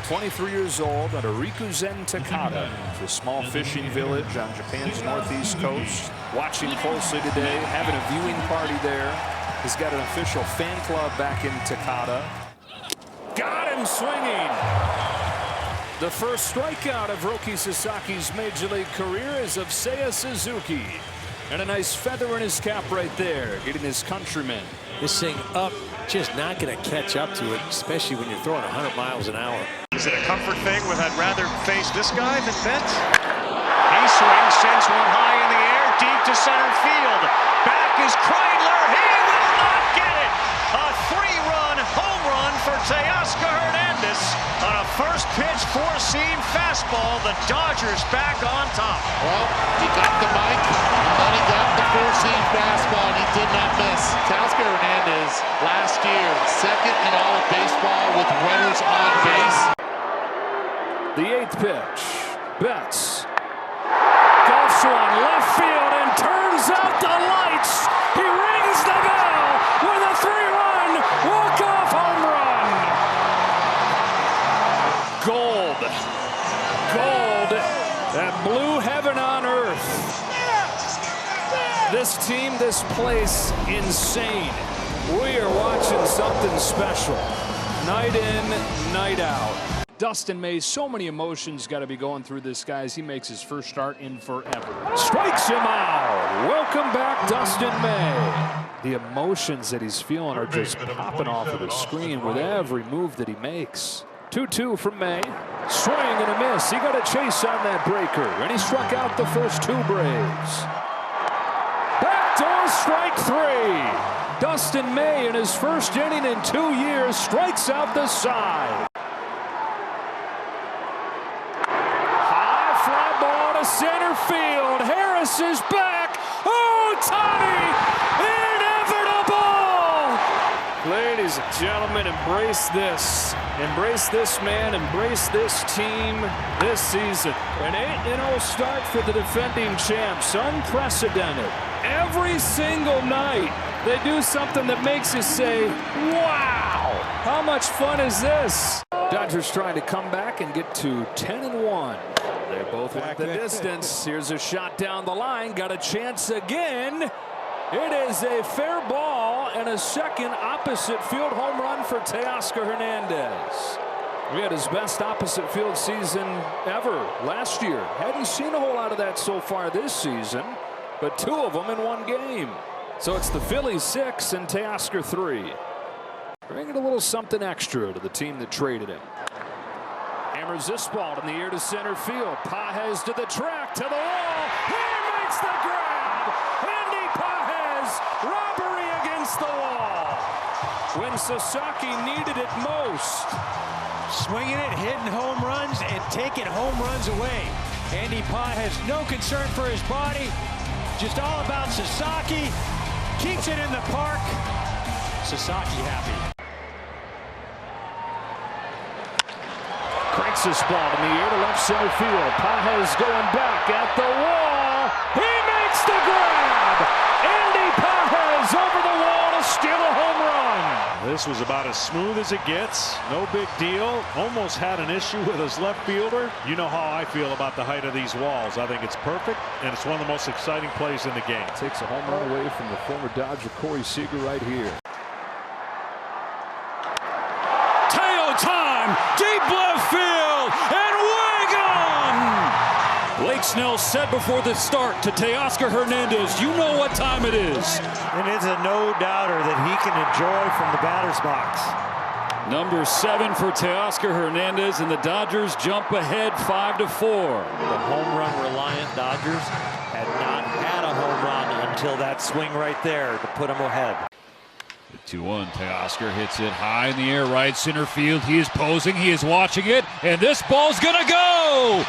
23 years old, out of Rikuzen, Takata. It's a small fishing village on Japan's northeast coast. Watching closely today, having a viewing party there. He's got an official fan club back in Takata. Got him swinging. The first strikeout of Roki Sasaki's Major League career is of Seiya Suzuki. And a nice feather in his cap right there, hitting his countryman. This thing up, just not going to catch up to it, especially when you're throwing 100 miles an hour. Is it a comfort thing with I'd rather face this guy than Bent? He swings, sends one high in the air, deep to center field. Back is Kreidler. He will not get it. A three-run home run for Teoscar Hernandez on a first pitch four-seam fastball. The Dodgers back on top. Well, he got the mic, and he got the four-seam fastball, and he did not miss. Teoscar Hernandez last year, second in all of baseball with runners on base. The 8th pitch. Betts goes one left field and turns out the lights. He rings the bell with a 3-run walk-off home run. Gold. Gold. That blue heaven on earth. This team, this place, insane. We are watching something special. Night in, night out. Dustin May, so many emotions got to be going through this guy as he makes his first start in forever. Strikes him out. Welcome back, Dustin May. The emotions that he's feeling are just popping off of the screen with every move that he makes. 2-2 from May. Swing and a miss. He got a chase on that breaker, and he struck out the first 2 Braves. Backdoor strike 3. Dustin May in his first inning in 2 years strikes out the side. Center field. Harris is back. Ohtani, inevitable. Ladies and gentlemen, embrace this. Embrace this man. Embrace this team this season. An 8-0 start for the defending champs. Unprecedented. Every single night, they do something that makes you say, wow, how much fun is this? Dodgers trying to come back and get to 10-1. They both want the distance. Here's a shot down the line. Got a chance again. It is a fair ball and a second opposite field home run for Teoscar Hernandez. We had his best opposite field season ever last year. Hadn't seen a whole lot of that so far this season, but 2 of them in 1 game. So it's the Phillies 6 and Teoscar 3. Bringing a little something extra to the team that traded him. Hammers this ball in the air to center field. Pages to the track, to the wall. He makes the grab. Andy Pages, robbery against the wall. When Sasaki needed it most. Swinging it, hitting home runs, and taking home runs away. Andy Pages, no concern for his body. Just all about Sasaki. Keeps it in the park. Sasaki happy. Cranks this ball in the air to left center field. Pages going back at the wall. He makes the grab. Andy Pages over the wall to steal a home run. This was about as smooth as it gets. No big deal. Almost had an issue with his left fielder. You know how I feel about the height of these walls. I think it's perfect, and it's one of the most exciting plays in the game. Takes a home run away from the former Dodger Corey Seager right here. Time, deep left field, and way gone! Blake Snell said before the start to Teoscar Hernandez, you know what time it is. And it's a no-doubter that he can enjoy from the batter's box. Number 7 for Teoscar Hernandez, and the Dodgers jump ahead 5-4. The home run reliant Dodgers had not had a home run until that swing right there to put them ahead. 2-1, Teoscar hits it high in the air, right center field. He is posing, he is watching it, and this ball's gonna go!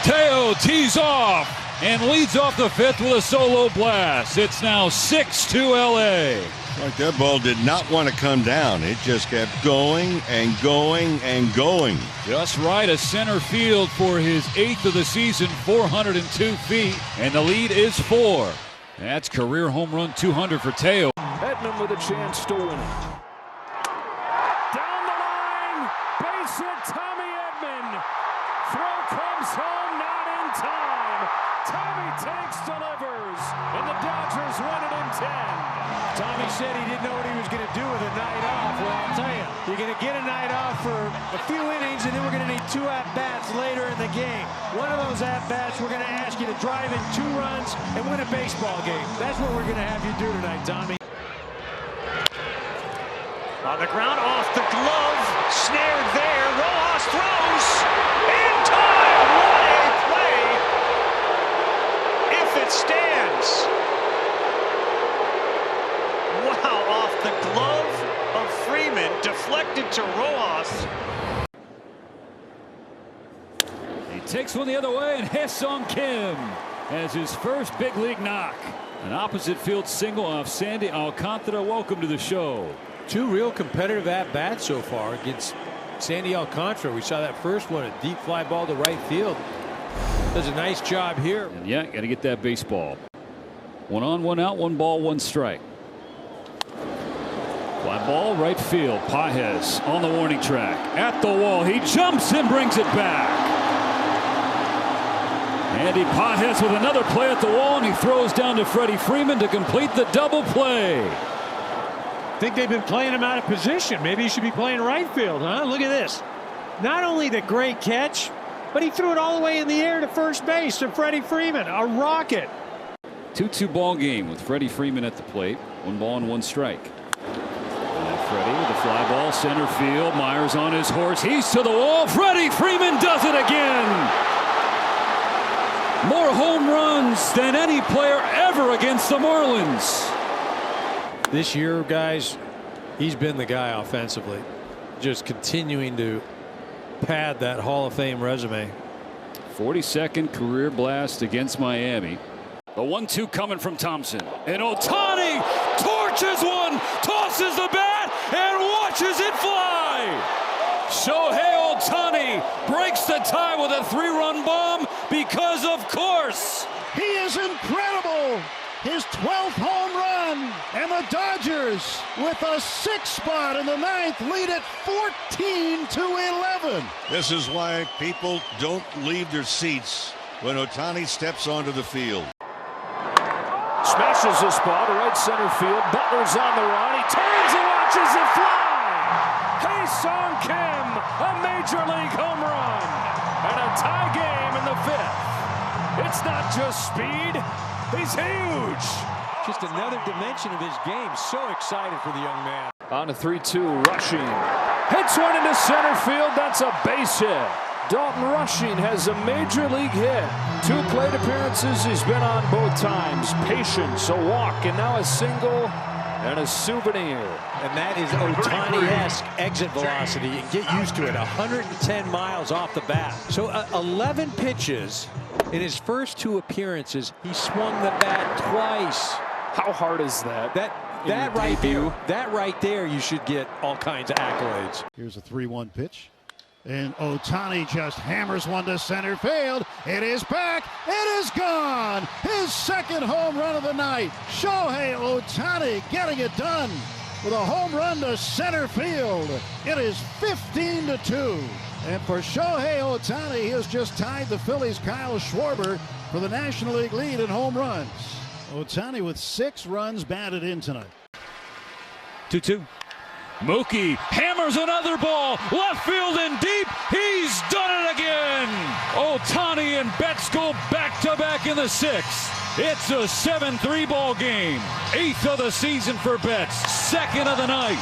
Teo tees off and leads off the 5th with a solo blast. It's now 6-2 LA. Like that ball did not want to come down. It just kept going and going and going. Just right of center field for his 8th of the season, 402 feet, and the lead is 4. That's career home run 200 for Teo. Edman with a chance to win it. Down the line, base hit Tommy Edman. Dodgers win it in 10. Tommy said he didn't know what he was going to do with a night off. Well, I'll tell you, you're going to get a night off for a few innings, and then we're going to need 2 at-bats later in the game. One of those at-bats, we're going to ask you to drive in 2 runs and win a baseball game. That's what we're going to have you do tonight, Tommy. On the ground, off the glove, snared there. Rojas throws in time. What a play! If it stands. Wow, off the glove of Freeman, deflected to Rojas. He takes one the other way, and Kershaw Kim has his first big league knock. An opposite field single off Sandy Alcantara. Welcome to the show. 2 real competitive at-bats so far against Sandy Alcantara. We saw that first one, a deep fly ball to right field. Does a nice job here. And yeah, got to get that baseball. 1 on, 1 out, 1 ball, 1 strike. Fly ball, right field. Pages on the warning track. At the wall. He jumps and brings it back. Andy Pages with another play at the wall, and he throws down to Freddie Freeman to complete the double play. I think they've been playing him out of position. Maybe he should be playing right field, huh? Look at this. Not only the great catch, but he threw it all the way in the air to first base to Freddie Freeman. A rocket. 2-2 ball game with Freddie Freeman at the plate. 1 ball and 1 strike. And Freddie with the fly ball, center field. Myers on his horse. He's to the wall. Freddie Freeman does it again. More home runs than any player ever against the Marlins. This year, guys, he's been the guy offensively, just continuing to pad that Hall of Fame resume. 42nd career blast against Miami. The 1-2 coming from Thompson, and Ohtani torches one, tosses the bat, and watches it fly. Shohei Ohtani breaks the tie with a 3-run bomb because, of course, he is incredible. His 12th home run, and the Dodgers with a 6th spot in the 9th lead it 14-11. This is why people don't leave their seats when Ohtani steps onto the field. Smashes this ball to right center field. Butler's on the run. He turns and watches it fly. Kershaw Kim, a major league home run, and a tie game in the 5th. It's not just speed. He's huge. Just another dimension of his game. So excited for the young man. On to 3-2, Rushing. Hits one into center field. That's a base hit. Dalton Rushing has a major league hit. 2 plate appearances. He's been on both times. Patience, a walk, and now a single and a souvenir. And that is Ohtani-esque exit velocity. And get used to it. 110 miles off the bat. So 11 pitches. In his first 2 appearances, he swung the bat twice. How hard is that? That right there, you should get all kinds of accolades. Here's a 3-1 pitch. And Ohtani just hammers one to center field. It is back. It is gone. His 2nd home run of the night. Shohei Ohtani getting it done with a home run to center field. It is 15-2. And for Shohei Ohtani, he has just tied the Phillies' Kyle Schwarber for the National League lead in home runs. Ohtani with 6 runs batted in tonight. 2-2. Mookie hammers another ball, left field and deep. He's done it again. Ohtani and Betts go back-to-back in the 6th. It's a 7-3 ball game. 8th of the season for Betts. 2nd of the night.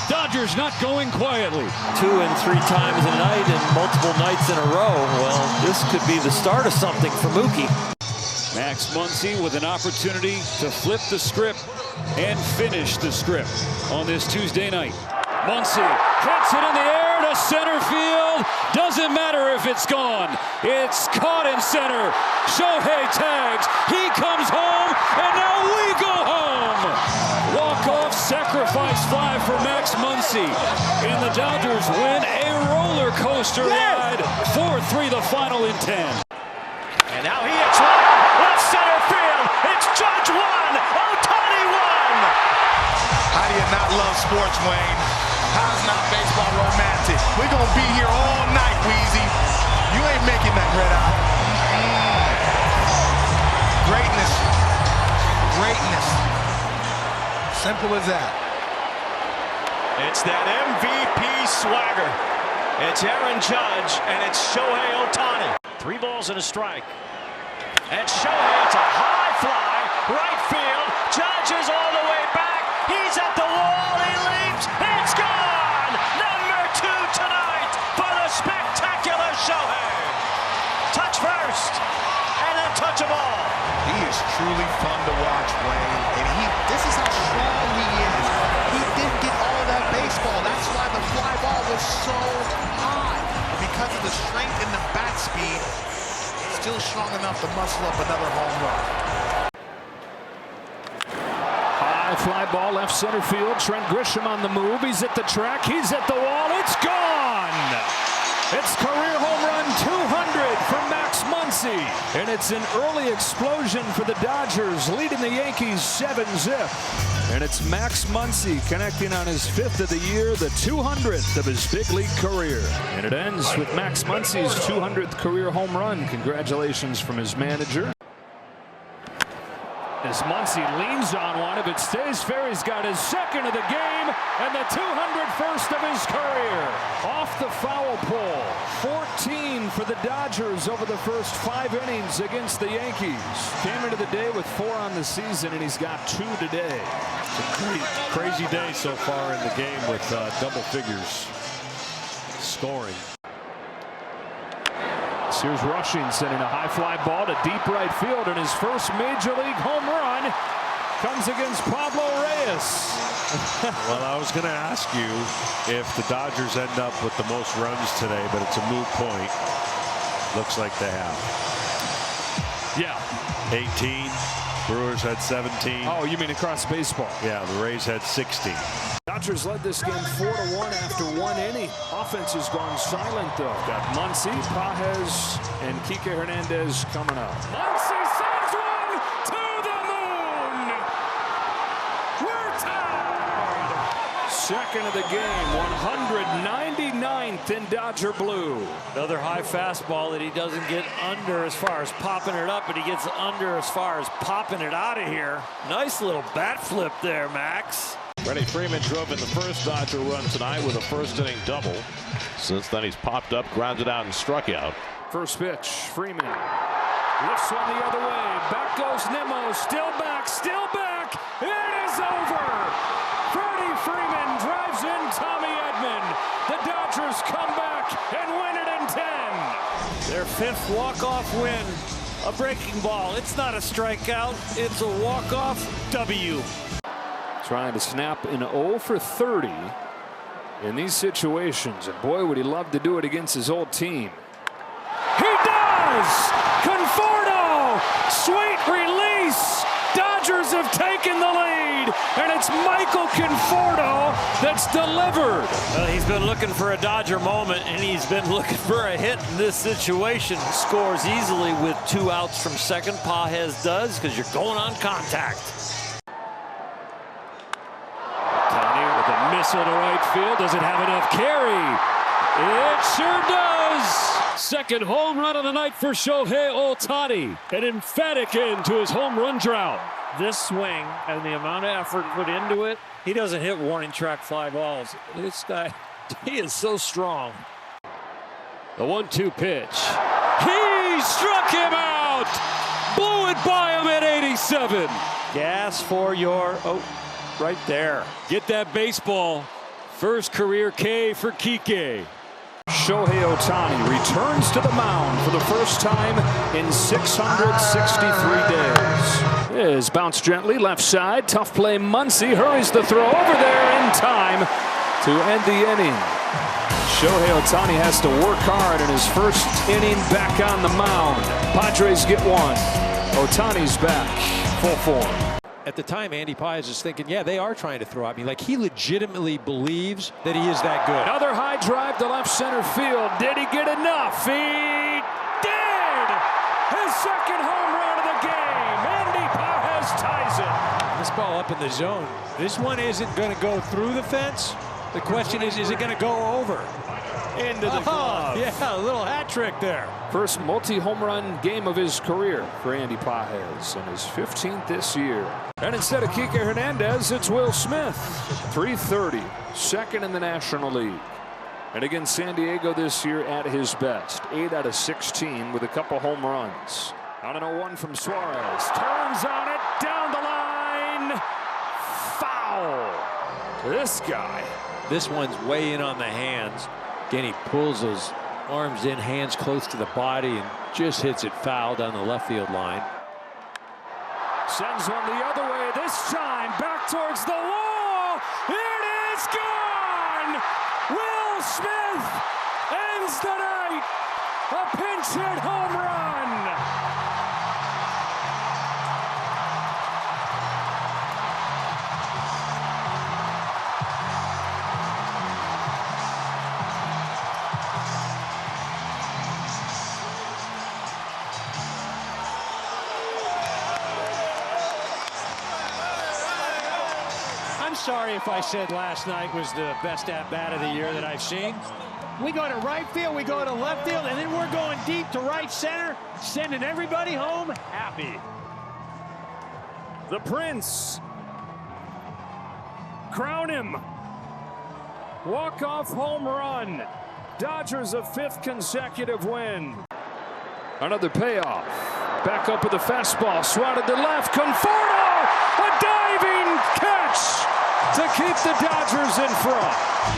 Dodgers not going quietly. 2 and 3 times a night and multiple nights in a row. Well, this could be the start of something for Mookie. Max Muncy with an opportunity to flip the script and finish the script on this Tuesday night. Muncy hits it in the air to center field. Doesn't matter if it's gone. It's caught in center. Shohei tags. He comes home, and now we go home. Walk-off sacrifice fly for Max Muncy. And the Dodgers win a roller coaster ride. 4-3 the final in 10. And now he hits one. Left center field. It's Judge 1. Ohtani 1. How do you not love sports, Wayne? How's not baseball romantic? We're going to be here all night, Weezy. You ain't making that red eye. Greatness. Greatness. Simple as that. It's that MVP swagger. It's Aaron Judge, and it's Shohei Ohtani. 3 balls and a strike. And Shohei, it's a high fly, right field. Judge is all the way back. He's at the wall. He leaps. It's gone. Number 2 tonight for the spectacular Shohei. Touch first, and then touch them all. He is truly fun to watch, Wayne, and this is how strong he is. He didn't get all of that baseball. That's why the fly ball was so high. Because of the strength and the bat speed, still strong enough to muscle up another home run. High fly ball left center field. Trent Grisham on the move. He's at the track. He's at the wall. It's gone. It's career home run 200 for Max Muncy. And it's an early explosion for the Dodgers, leading the Yankees 7-zip. And it's Max Muncy connecting on his 5th of the year, the 200th of his big league career. And it ends with Max Muncy's 200th career home run. Congratulations from his manager. As Muncy leans on one, if it stays fair, he's got his 2nd of the game and the 201st of his career. Off the foul pole, 14 for the Dodgers over the first 5 innings against the Yankees. Came into the day with 4 on the season, and he's got 2 today. It's a crazy day so far in the game with double figures scoring. Here's Rushing sending a high fly ball to deep right field, and his first major league home run comes against Pablo Reyes. Well, I was going to ask you if the Dodgers end up with the most runs today, but it's a moot point. Looks like they have. Yeah. 18. Brewers had 17. Oh, you mean across baseball? Yeah, the Rays had 16. Dodgers led this game 4-1 after 1 inning. Offense has gone silent, though. Got Muncy, Pages, and Kike Hernandez coming up. Muncy sends one to the moon. We're tied. 2nd of the game, 199th in Dodger blue. Another high fastball that he doesn't get under as far as popping it up, but he gets under as far as popping it out of here. Nice little bat flip there, Max. Freddie Freeman drove in the first Dodger run tonight with a 1st inning double. Since then, he's popped up, grounded out, and struck out. First pitch, Freeman lifts one the other way. Back goes Nimmo. Still back, still back. It is over. Freddie Freeman drives in Tommy Edman. The Dodgers come back and win it in 10. Their 5th walk-off win. A breaking ball. It's not a strikeout. It's a walk-off W. Trying to snap an 0 for 30 in these situations. And boy, would he love to do it against his old team. He does! Conforto! Sweet release! Dodgers have taken the lead, and it's Michael Conforto that's delivered. Well, he's been looking for a Dodger moment, and he's been looking for a hit in this situation. Scores easily with 2 outs from second. Pages does, because you're going on contact. Missile to right field. Does it have enough carry? It sure does. 2nd home run of the night for Shohei Ohtani. An emphatic end to his home run drought. This swing and the amount of effort put into it, he doesn't hit warning track fly balls. This guy, he is so strong. The 1-2 pitch. He struck him out. Blew it by him at 87. Gas for your... Oh. Right there. Get that baseball. First career K for Kike. Shohei Ohtani returns to the mound for the first time in 663 days. Is bounced gently left side. Tough play. Muncy hurries the throw over there in time to end the inning. Shohei Ohtani has to work hard in his first inning back on the mound. Padres get 1. Ohtani's back. Full form. At the time, Andy Pages is thinking, yeah, they are trying to throw at me. Like, he legitimately believes that he is that good. Another high drive to left center field. Did he get enough? He did! His 2nd home run of the game. Andy Pages ties it. This ball up in the zone. This one isn't going to go through the fence. The question is it going to go over? into the glove. Yeah, a little hat trick there. First multi-home run game of his career for Andy Pages, and his 15th this year. And instead of Kike Hernandez, it's Will Smith. .330, second in the National League. And again, San Diego this year at his best. 8 out of 16 with a couple home runs. On an 0-1 from Suarez. Turns on it, down the line. Foul. This guy. This one's way in on the hands. Again, he pulls those arms in, hands close to the body, and just hits it foul down the left field line. Sends one the other way, this time back towards the wall. It is gone! Will Smith ends the night. A pinch hit home run. I'm sorry if I said last night was the best at-bat of the year that I've seen. We go to right field, we go to left field, and then we're going deep to right center, sending everybody home happy. The Prince. Crown him. Walk-off home run. Dodgers a 5th consecutive win. Another payoff. Back up with a fastball. Swatted to left. Conforto! A diving catch to keep the Dodgers in front.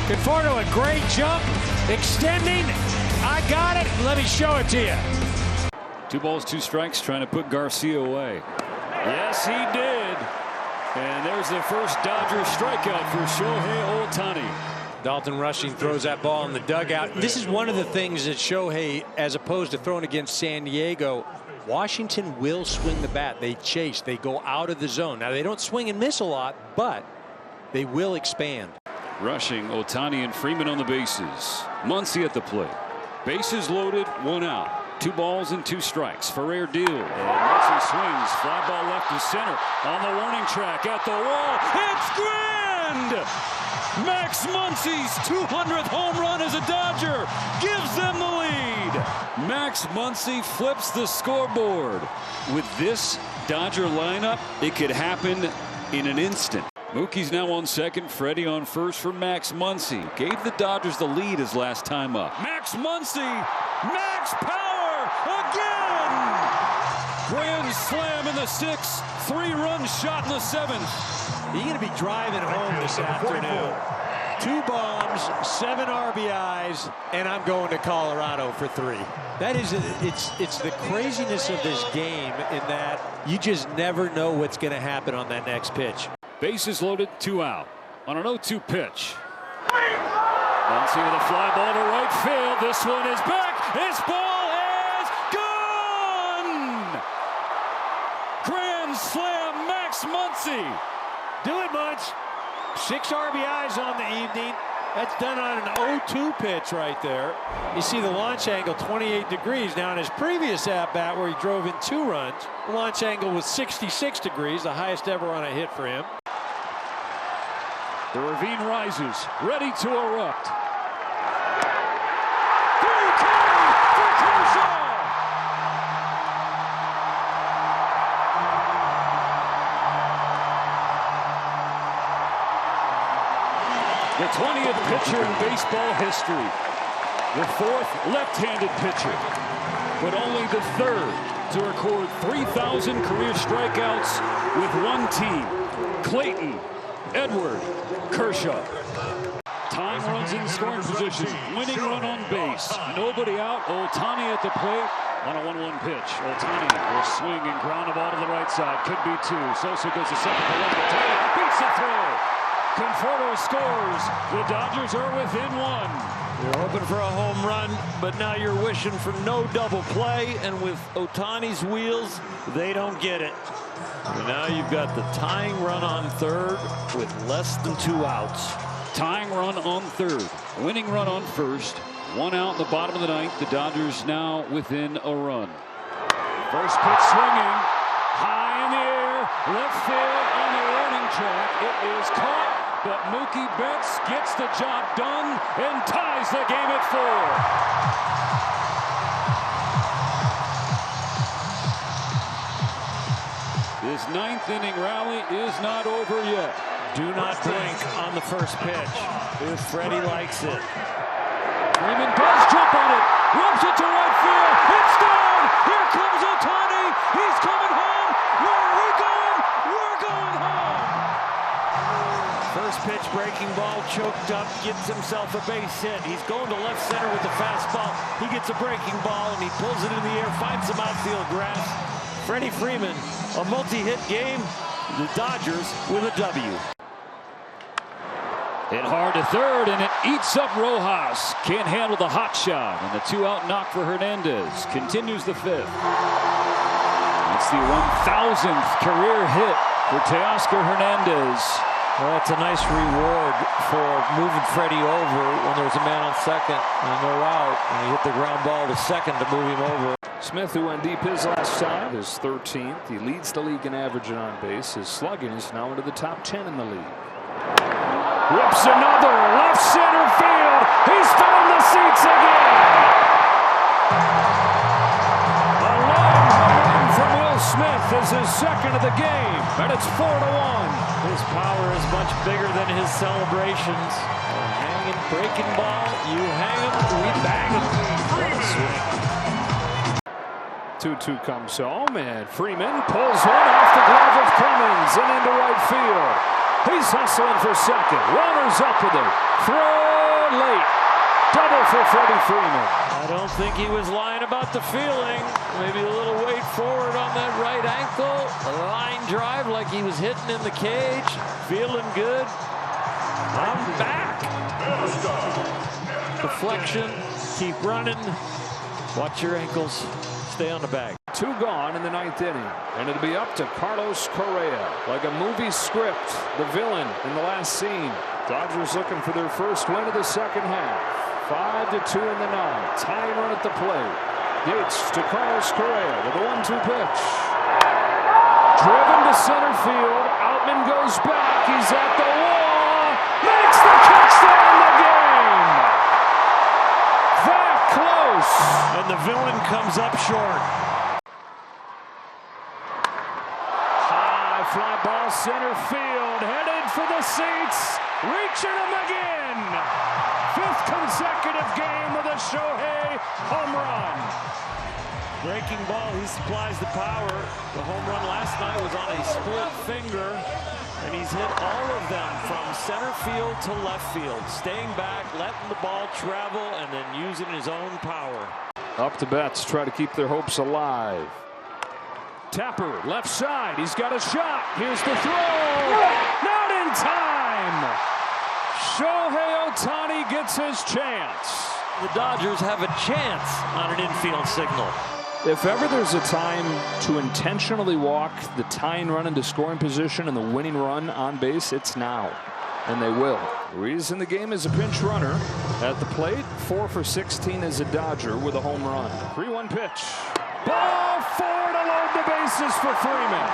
Conforto, a great jump, extending. I got it. Let me show it to you. 2 balls, 2 strikes, trying to put Garcia away. Yes, he did. And there's the first Dodger strikeout for Shohei Ohtani. Dalton Rushing throws that ball in the dugout. This is one of the things that Shohei, as opposed to throwing against San Diego, Washington will swing the bat. They chase. They go out of the zone. Now, they don't swing and miss a lot, but they will expand. Rushing, Ohtani and Freeman on the bases. Muncy at the plate. Bases loaded, 1 out. 2 balls and 2 strikes. Ferrer deals. And Muncy swings. Fly ball left to center. On the warning track at the wall. It's grand! Max Muncy's 200th home run as a Dodger gives them the lead. Max Muncy flips the scoreboard. With this Dodger lineup, it could happen in an instant. Mookie's now on second. Freddie on first for Max Muncy. Gave the Dodgers the lead his last time up. Max Muncy. Max power again. Grand slam in the 6th. 3-run shot in the 7th. You're going to be driving home this afternoon. 2 bombs, 7 RBIs, and I'm going to Colorado for 3. That is, it's the craziness of this game in that you just never know what's going to happen on that next pitch. Bases loaded, 2 out. On an 0-2 pitch. Muncy with a fly ball to right field. This one is back. This ball is gone. Grand slam, Max Muncy. Do it, Munch. 6 RBIs on the evening. That's done on an 0-2 pitch right there. You see the launch angle 28 degrees. Now in his previous at-bat where he drove in 2 runs, the launch angle was 66 degrees, the highest ever on a hit for him. The ravine rises, ready to erupt. 3-2 for Kershaw. The 20th pitcher in baseball history. The 4th left-handed pitcher, but only the 3rd to record 3,000 career strikeouts with 1 team. Clayton Edward Kershaw. Time runs in scoring position. Winning run on base. Nobody out. Ohtani at the plate on a 1-1 pitch. Ohtani will swing and ground the ball to the right side. Could be 2. Sosa goes to second for 1. Ohtani beats the throw. Conforto scores. The Dodgers are within 1. You're hoping for a home run, but now you're wishing for no double play, and with Ohtani's wheels, they don't get it. And now you've got the tying run on 3rd with less than 2 outs. Tying run on 3rd. Winning run on 1st. 1 out in the bottom of the 9th. The Dodgers now within a run. First pitch swinging. High in the air. Left field on the warning track. It is caught but Mookie Betts gets the job done and ties the game at 4. This ninth inning rally is not over yet. Do not blink on the first pitch if Freddie likes it. Freeman does jump on it, rubs it to right field. It's down. Here comes Ohtani. He's coming home. Where are we going? We're going home. First pitch breaking ball, choked up, gets himself a base hit. He's going to left center with the fastball. He gets a breaking ball and he pulls it in the air, finds some outfield grass. Freddie Freeman, a multi-hit game. The Dodgers with a W. Hit hard to third, and it eats up Rojas. Can't handle the hot shot, and the 2-out knock for Hernandez. Continues the fifth. It's the 1,000th career hit for Teoscar Hernandez. Well, that's a nice reward for moving Freddie over when there's a man on second and no out. And he hit the ground ball to second to move him over. Smith, who went deep his last time, is 13th. He leads the league in average and on base. His slugging is now into the top 10 in the league. Rips another left center field. He's filling the seats again. A long home run from Will Smith is his second of the game, and it's 4-1. His power is much bigger than his celebrations. Hanging, breaking ball, you hang him, we bang him. What a swing. 2-2 comes home, and Freeman pulls one off the glove of Clemens and into right field. He's hustling for second. Warner's up with it. Throw late. Double for Freddie Freeman. I don't think he was lying about the feeling. Maybe a little weight forward on that right ankle. A line drive like he was hitting in the cage. Feeling good. I'm back. Deflection. Keep running. Watch your ankles. Stay on the bag. 2 gone in the 9th inning, and it'll be up to Carlos Correa. Like a movie script, the villain in the last scene. Dodgers looking for their first win of the second half. 5-2 in the 9th. Tying run at the plate. Yates to Carlos Correa with a 1-2 pitch. Driven to center field. Outman goes back. He's at the wall. Makes the catch to end the game. That close. And the villain comes up short. High fly ball center field. Headed for the seats. Reaching him again. 5th consecutive game with a Shohei home run. Breaking ball, he supplies the power. The home run last night was on a split finger, and he's hit all of them from center field to left field. Staying back, letting the ball travel, and then using his own power. Up to Betts, try to keep their hopes alive. Tapper, left side, he's got a shot. Here's the throw. Not in time. Shohei Ohtani gets his chance. The Dodgers have a chance on an infield signal. If ever there's a time to intentionally walk the tying run into scoring position and the winning run on base, it's now. And they will. Ruiz in the game is a pinch runner. At the plate, 4 for 16 as a Dodger with a home run. 3-1 pitch. Ball 4 to load the bases for Freeman.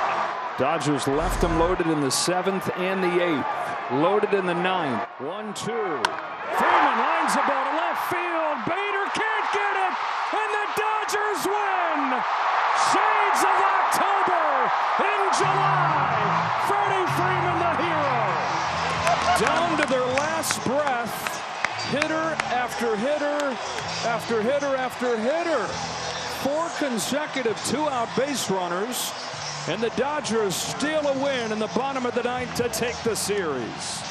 Dodgers left him loaded in the 7th and the 8th. Loaded in the 9th. 1-2. Freeman lines the ball to left field. Bader can't get it. And the Dodgers win. Shades of October in July. Freddie Freeman, the hero. Down to their last breath. Hitter after hitter after hitter after hitter. 4 consecutive 2-out base runners. And the Dodgers steal a win in the bottom of the 9th to take the series.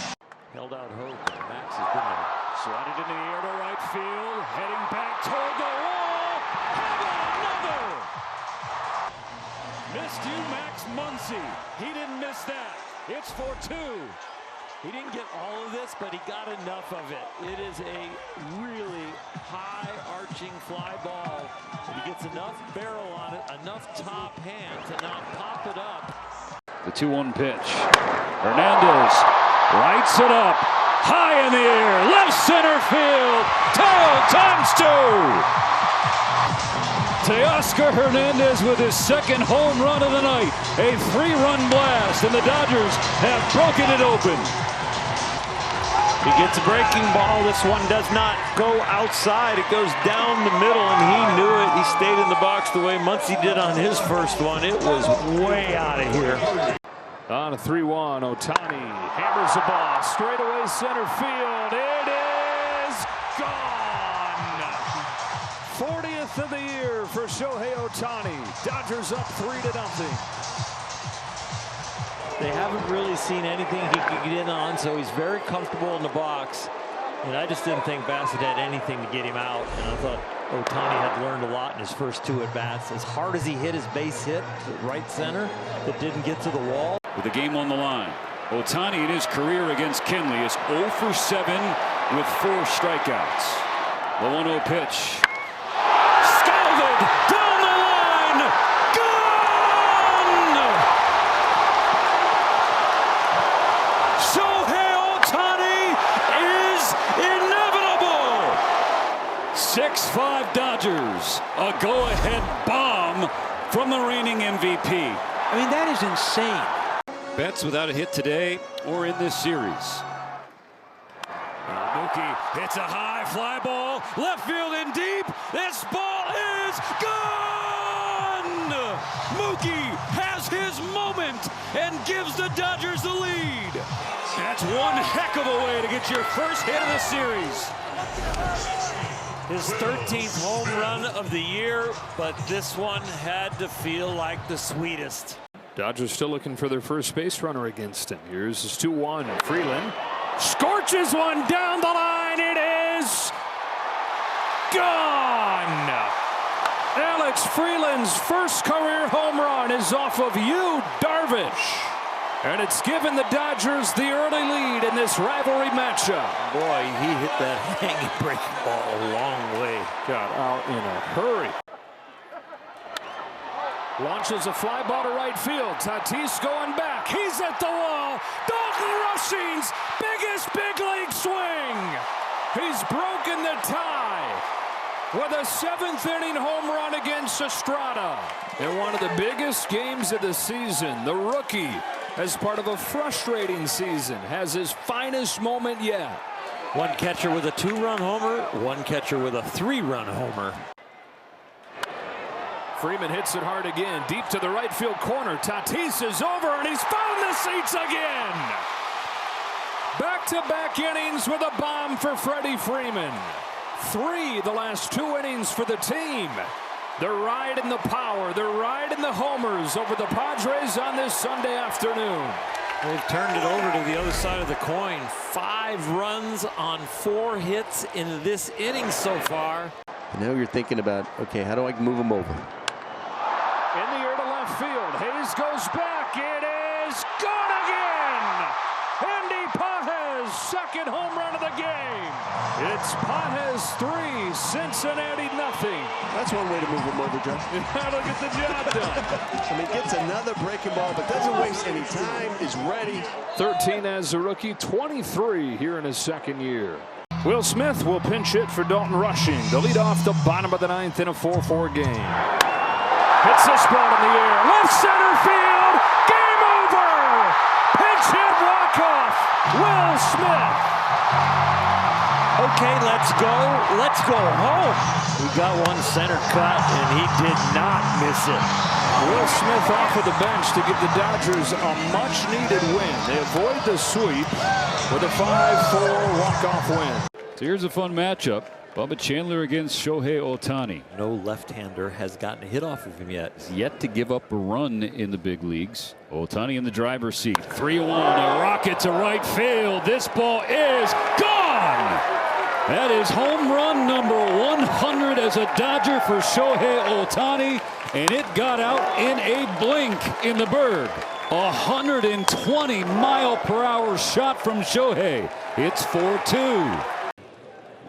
Held out hope. Max has been there. Swatted into the air to right field. Heading back toward the wall. How about another? Missed you, Max Muncy. He didn't miss that. It's 4-2. He didn't get all of this, but he got enough of it. It is a really high arching fly ball. He gets enough barrel on it, enough top hand to not pop it up. The 2-1 pitch. Hernandez lights it up. High in the air. Left center field. Teo times 2. Teoscar Hernandez with his second home run of the night. A 3-run blast, and the Dodgers have broken it open. He gets a breaking ball. This one does not go outside. It goes down the middle, and he knew it. He stayed in the box the way Muncy did on his first one. It was way out of here. On a 3-1, Ohtani hammers the ball straight away center field. It is gone. 40th of the year for Shohei Ohtani. Dodgers up 3-0. They haven't really seen anything he could get in on, so he's very comfortable in the box. And I just didn't think Bassett had anything to get him out. And I thought Ohtani had learned a lot in his first 2 at-bats. As hard as he hit his base hit to right center that didn't get to the wall. With the game on the line, Ohtani in his career against Kenley is 0 for 7 with 4 strikeouts. The 1-0 pitch. Scalded down the line. Gone! Shohei Ohtani is inevitable. 6-5 Dodgers. A go-ahead bomb from the reigning MVP. I mean, that is insane. Betts without a hit today or in this series. Muny hits a high fly ball, left field and deep. This ball is gone! Muny has his moment and gives the Dodgers the lead. That's one heck of a way to get your first hit of the series. His 13th home run of the year, but this one had to feel like the sweetest. Dodgers still looking for their first base runner against him. Here's his 2-1. Freeland scorches one down the line. It is gone. Alex Freeland's first career home run is off of Yu Darvish. And it's given the Dodgers the early lead in this rivalry matchup. Boy, he hit that hanging breaking ball a long way. Got out in a hurry. Launches a fly ball to right field. Tatis going back. He's at the wall. Dalton Rushing's biggest big league swing. He's broken the tie with a 7th inning home run against Estrada. In one of the biggest games of the season, the rookie, as part of a frustrating season, has his finest moment yet. One catcher with a 2-run homer, one catcher with a 3-run homer. Freeman hits it hard again, deep to the right field corner. Tatis is over, and he's found the seats again. Back-to-back innings with a bomb for Freddie Freeman. 3 the last 2 innings for the team. They're riding the power. They're riding the homers over the Padres on this Sunday afternoon. They've turned it over to the other side of the coin. 5 runs on 4 hits in this inning so far. And now you're thinking about, okay, how do I move them over? In the air to left field. Hayes goes back. It is gone again. Andy Pages, second home run of the game. It's Pages 3, Cincinnati nothing. That's one way to move them over, Joe. That'll get the job done. I mean, gets another breaking ball, but doesn't waste any time, is ready. 13 as a rookie, 23 here in his second year. Will Smith will pinch hit for Dalton Rushing. The lead off the bottom of the 9th in a 4-4 game. Hits this ball in the air. Left center field. Game over. Pinch hit walk-off. Will Smith. Okay, let's go. Let's go home. We got one center cut, and he did not miss it. Will Smith off of the bench to give the Dodgers a much-needed win. They avoid the sweep with a 5-4 walk-off win. So here's a fun matchup. Bubba Chandler against Shohei Ohtani. No left-hander has gotten a hit off of him yet. He's yet to give up a run in the big leagues. Ohtani in the driver's seat. 3-1, a rocket to right field. This ball is gone! That is home run number 100 as a Dodger for Shohei Ohtani, and it got out in a blink in the Berg. 120-mile-per-hour shot from Shohei. It's 4-2.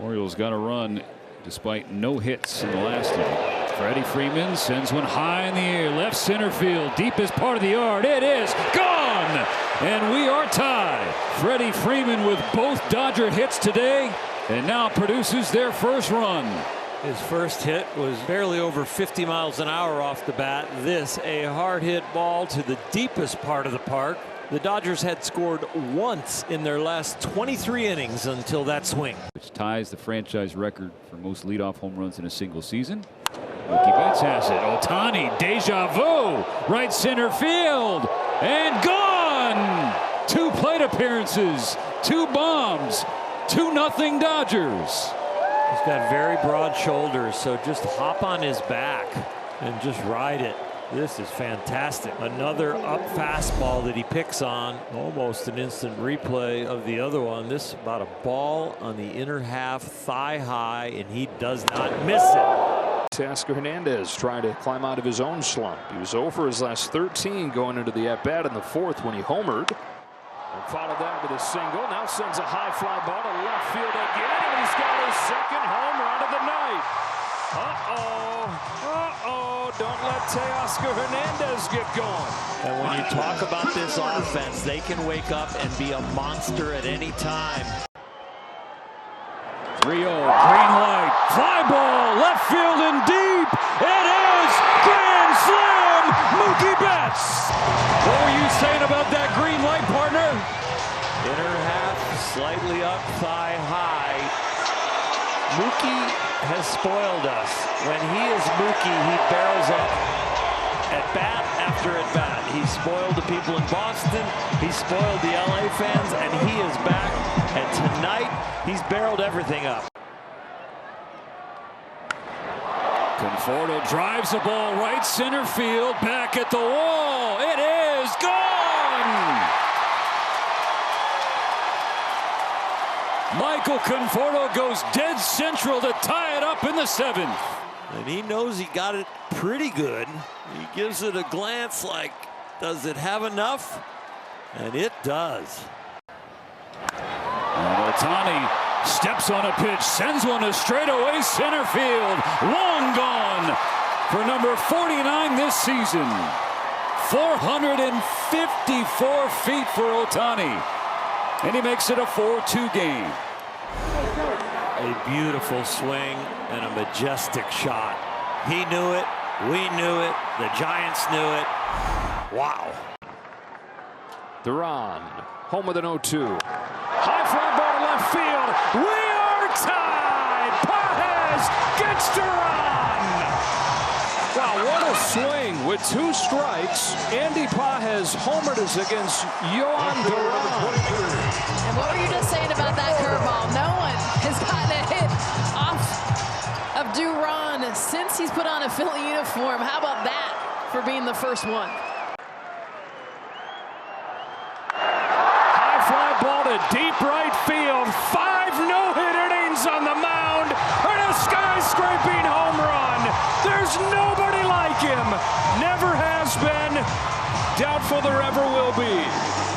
Orioles got a run despite no hits in the last inning. Freddie Freeman sends one high in the air, left center field, deepest part of the yard. It is gone, and we are tied. Freddie Freeman with both Dodger hits today, and now produces their first run. His first hit was barely over 50 miles an hour off the bat. This, a hard hit ball to the deepest part of the park. The Dodgers had scored once in their last 23 innings until that swing. Which ties the franchise record for most leadoff home runs in a single season. Mookie Betts has it. Ohtani, deja vu, right center field, and gone! 2 plate appearances, 2 bombs, 2-0 Dodgers. He's got very broad shoulders, so just hop on his back and just ride it. This is fantastic. Another up fastball that he picks on. Almost an instant replay of the other one. This is about a ball on the inner half, thigh high, and he does not miss it. Teoscar Hernandez trying to climb out of his own slump. He was 0 for his last 13 going into the at-bat in the 4th when he homered. And followed that with a single. Now sends a high fly ball to left field again, and he's got his 2nd home run of the night. Don't let Teoscar Hernandez get going. And when you talk about this offense, they can wake up and be a monster at any time. 3-0, green light, fly ball, left field and deep. It is grand slam, Mookie Betts. What were you saying about that green light, partner? Inner half, slightly up, thigh high. Mookie has spoiled us. When he is Mookie, he barrels up at bat after at bat. He spoiled the people in Boston. He spoiled the LA fans, and he is back. And tonight, he's barreled everything up. Conforto drives the ball right center field, back at the wall. It is gone! Michael Conforto goes dead central to tie it up in the 7th. And he knows he got it pretty good. He gives it a glance like, does it have enough? And it does. And Ohtani steps on a pitch, sends one to straightaway center field. Long gone for number 49 this season. 454 feet for Ohtani. And he makes it a 4-2 game. A beautiful swing and a majestic shot. He knew it. We knew it. The Giants knew it. Wow. Duran, home with an 0-2. High fly ball to left field. We are tied. Pages gets Duran. Wow, what a swing with 2 strikes. Andy Pages homered us against Yohan Duran. And what were you just saying about that curveball? No one has gotten a hit off of Duran since he's put on a Philly uniform. How about that for being the first one? High fly ball to deep right field. 5 no-hit innings on the mound and a skyscraping home run. There's nobody like him. Never has been. Doubtful there ever will be.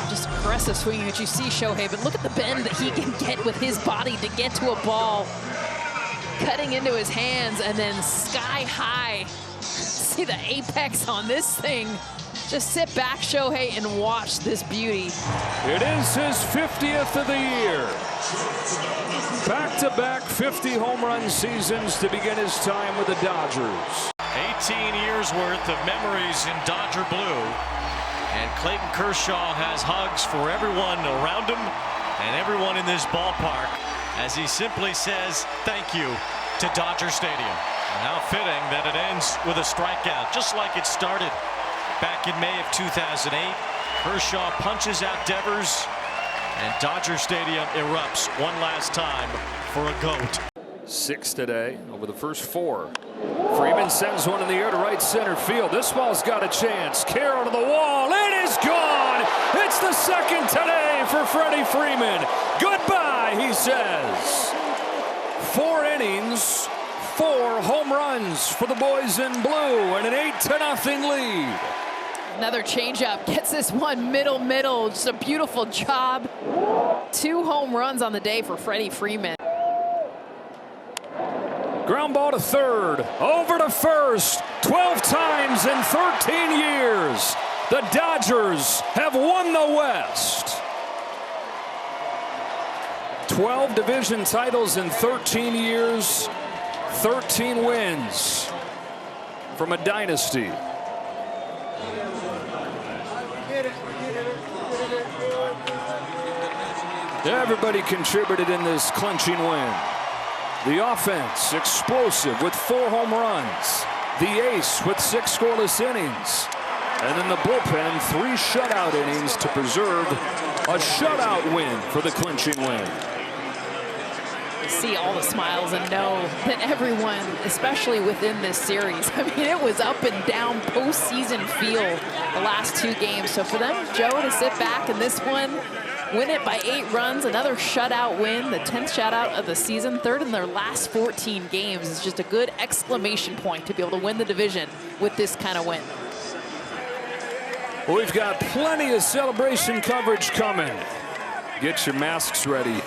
Just aggressive swinging that you see, Shohei, but look at the bend that he can get with his body to get to a ball. Cutting into his hands and then sky high. See the apex on this thing. Just sit back, Shohei, and watch this beauty. It is his 50th of the year. Back-to-back 50 home run seasons to begin his time with the Dodgers. 18 years worth of memories in Dodger blue. And Clayton Kershaw has hugs for everyone around him and everyone in this ballpark as he simply says thank you to Dodger Stadium. And how fitting that it ends with a strikeout, just like it started back in May of 2008. Kershaw punches out Devers, and Dodger Stadium erupts one last time for a GOAT. 6 today over the first 4. Freeman sends one in the air to right center field. This ball's got a chance. Carroll to the wall. It is gone. It's the 2nd today for Freddie Freeman. Goodbye, he says. 4 innings, 4 home runs for the boys in blue, and an 8-0 lead. Another changeup gets this one middle. Just a beautiful job. 2 home runs on the day for Freddie Freeman. Ground ball to third, over to first, 12 times in 13 years. The Dodgers have won the West. 12 division titles in 13 years, 13 wins from a dynasty. Everybody contributed in this clinching win. The offense explosive with 4 home runs. The ace with 6 scoreless innings. And then the bullpen 3 shutout innings to preserve a shutout win for the clinching win. See all the smiles and know that everyone, especially within this series, I mean, it was up and down postseason feel the last 2 games. So for them, Joe, to sit back in this one, win it by 8 runs, another shutout win, the 10th shutout of the season, 3rd in their last 14 games, is just a good exclamation point to be able to win the division with this kind of win. We've got plenty of celebration coverage coming. Get your masks ready.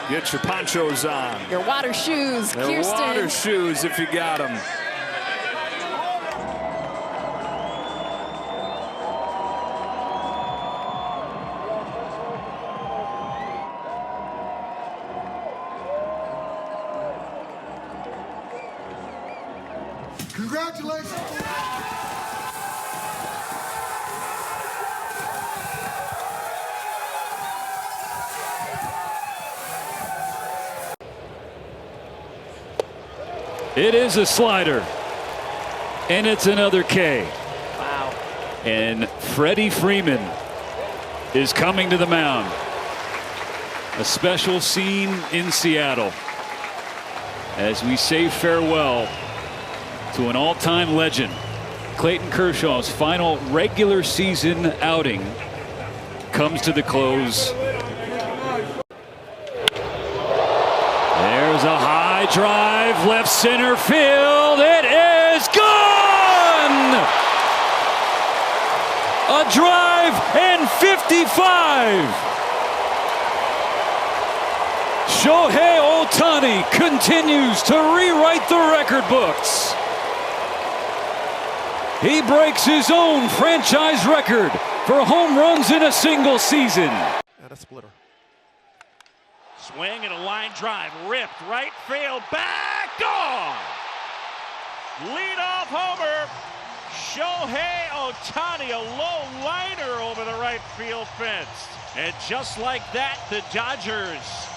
Get your ponchos on. Your water shoes, Your Kirsten. water shoes if you got them. Congratulations. It is a slider, and it's another K. Wow. And Freddie Freeman is coming to the mound. A special scene in Seattle as we say farewell to an all-time legend. Clayton Kershaw's final regular season outing comes to the close. There's a high drive, left center field. It is gone! A drive and 55. Shohei Ohtani continues to rewrite the record books. He breaks his own franchise record for home runs in a single season. And a splitter. Swing and a line drive, ripped right field, back, gone! Leadoff homer, Shohei Ohtani, a low liner over the right field fence. And just like that, the Dodgers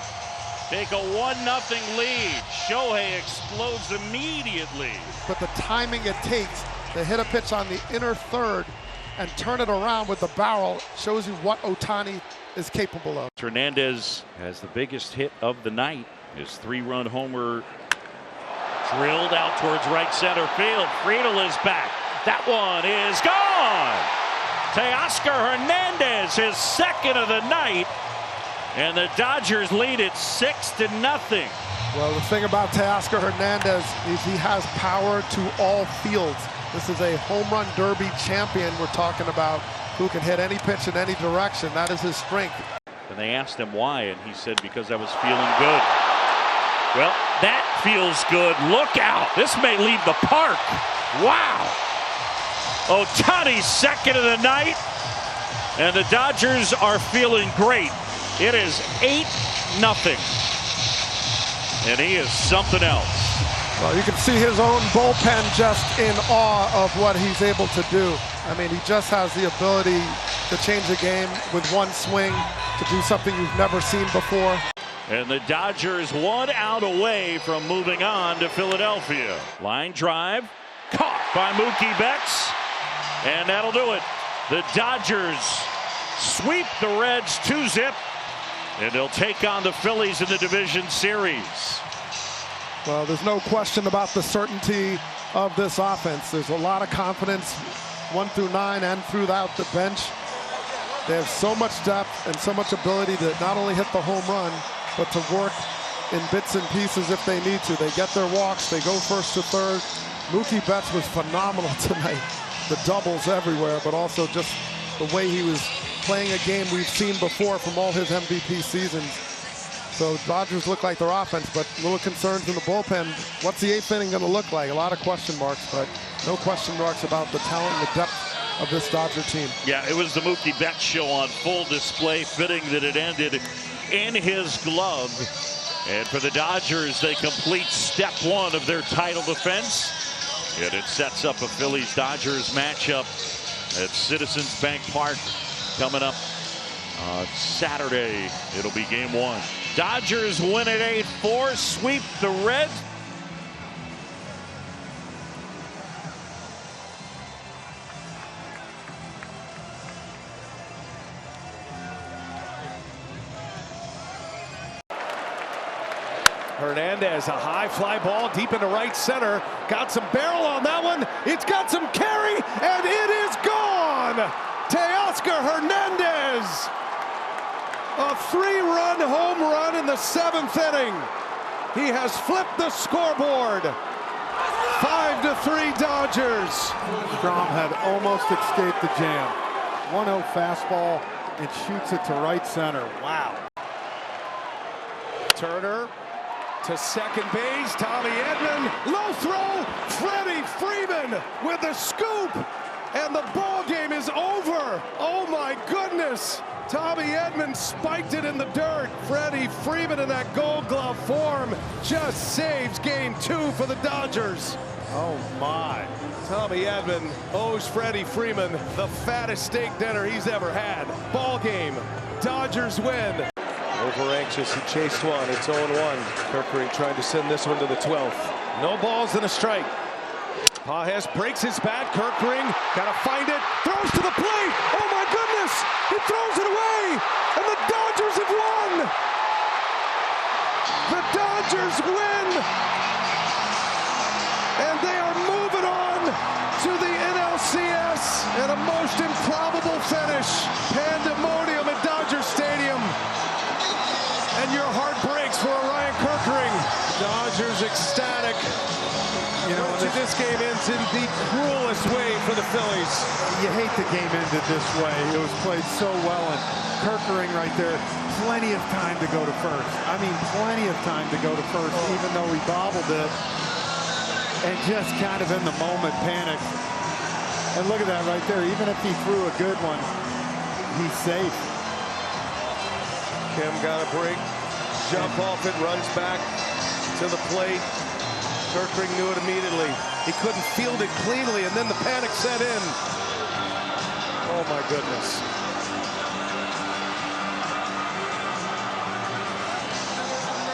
take a 1-0 lead. Shohei explodes immediately. But the timing it takes to hit a pitch on the inner third and turn it around with the barrel shows you what Ohtani is capable of. Hernandez has the biggest hit of the night. His 3-run homer drilled out towards right center field. Friedel is back. That one is gone. Teoscar Hernandez, his 2nd of the night. And the Dodgers lead it 6-0. Well, the thing about Teoscar Hernandez is he has power to all fields. This is a home run derby champion we're talking about, who can hit any pitch in any direction. That is his strength. And they asked him why, and he said, because I was feeling good. Well, that feels good. Look out. This may leave the park. Wow. Ohtani's 2nd of the night, and the Dodgers are feeling great. It is 8-0. And he is something else. Well, you can see his own bullpen just in awe of what he's able to do. I mean, he just has the ability to change the game with one swing, to do something you've never seen before. And the Dodgers 1 out away from moving on to Philadelphia. Line drive, caught by Mookie Betts, and that'll do it. The Dodgers sweep the Reds 2-0, and they'll take on the Phillies in the division series. Well, there's no question about the certainty of this offense. There's a lot of confidence 1 through 9 and throughout the bench. They have so much depth and so much ability to not only hit the home run, but to work in bits and pieces if they need to. They get their walks, they go first to third. Mookie Betts was phenomenal tonight. The doubles everywhere, but also just the way he was playing a game we've seen before from all his MVP seasons. So Dodgers look like their offense, but little concerns in the bullpen. What's the 8th inning going to look like? A lot of question marks, but no question marks about the talent and the depth of this Dodger team. Yeah, it was the Mookie Betts show on full display. Fitting that it ended in his glove. And for the Dodgers, they complete step 1 of their title defense. And it sets up a Phillies-Dodgers matchup at Citizens Bank Park coming up Saturday. It'll be game 1. Dodgers win at 8-4, sweep the Reds. Hernandez, a high fly ball deep into right center. Got some barrel on that one. It's got some carry, and it is gone. Teoscar Hernandez. A 3-run home run in the 7th inning. He has flipped the scoreboard. 5-3 Dodgers. Strom had almost escaped the jam. 1-0 fastball and shoots it to right center. Wow. Turner to second base. Tommy Edman. Low throw. Freddie Freeman with the scoop. And the ball game is over. Oh my goodness. Tommy Edman spiked it in the dirt. Freddie Freeman in that Gold Glove form just saves game 2 for the Dodgers. Oh my. Tommy Edman owes Freddie Freeman the fattest steak dinner he's ever had. Ball game. Dodgers win. Over anxious, he chased one. It's 0-1. Kerkering trying to send this one to the 12th. No balls and a strike. Pages breaks his bat. Kerkering gotta find it. Throws to the plate. Oh my goodness! He throws it away, and the Dodgers have won. The Dodgers win, and they are moving on to the NLCS in a most improbable finish. Pandemonium at Dodger Stadium. And your heart breaks for Ryan Kerkering. Dodgers ecstatic. You know, this game ends in the cruelest way for the Phillies. You hate the game ended this way. It was played so well, and Kerkering right there, plenty of time to go to first. I mean, plenty of time to go to first, even though he bobbled it. And just kind of in the moment panicked. And look at that right there. Even if he threw a good one, he's safe. Kim got a break, jump off it, runs back to the plate. Kerkering knew it immediately. He couldn't field it cleanly, and then the panic set in. Oh my goodness.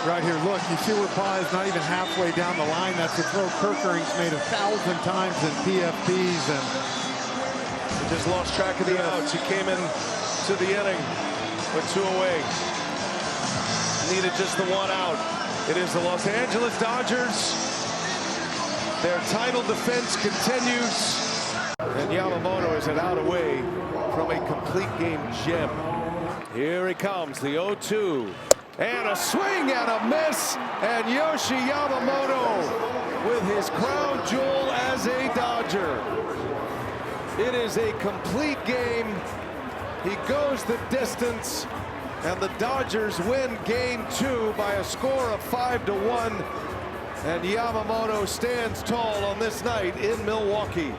Right here, look, you see where Pages is not even halfway down the line. That's a throw Kerkering's made 1,000 times in PFBs, and he just lost track of the outs. He came in to the inning with 2 away. Needed just the 1 out. It is the Los Angeles Dodgers. Their title defense continues. And Yamamoto is an out away from a complete game gem. Here he comes, the 0-2. And a swing and a miss. And Yoshi Yamamoto with his crown jewel as a Dodger. It is a complete game. He goes the distance. And the Dodgers win game 2 by a score of 5-1. And Yamamoto stands tall on this night in Milwaukee.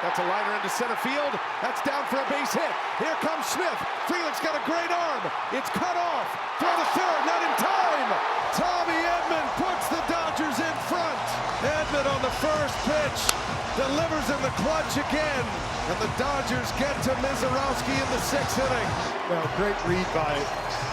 That's a liner into center field. That's down for a base hit. Here comes Smith. Felix got a great arm. It's cut off. Throw to third, not in time. Tommy Edman puts the Dodgers in front. Edman on the first pitch delivers in the clutch again. And the Dodgers get to Mizorowski in the 6th inning. Well, great read by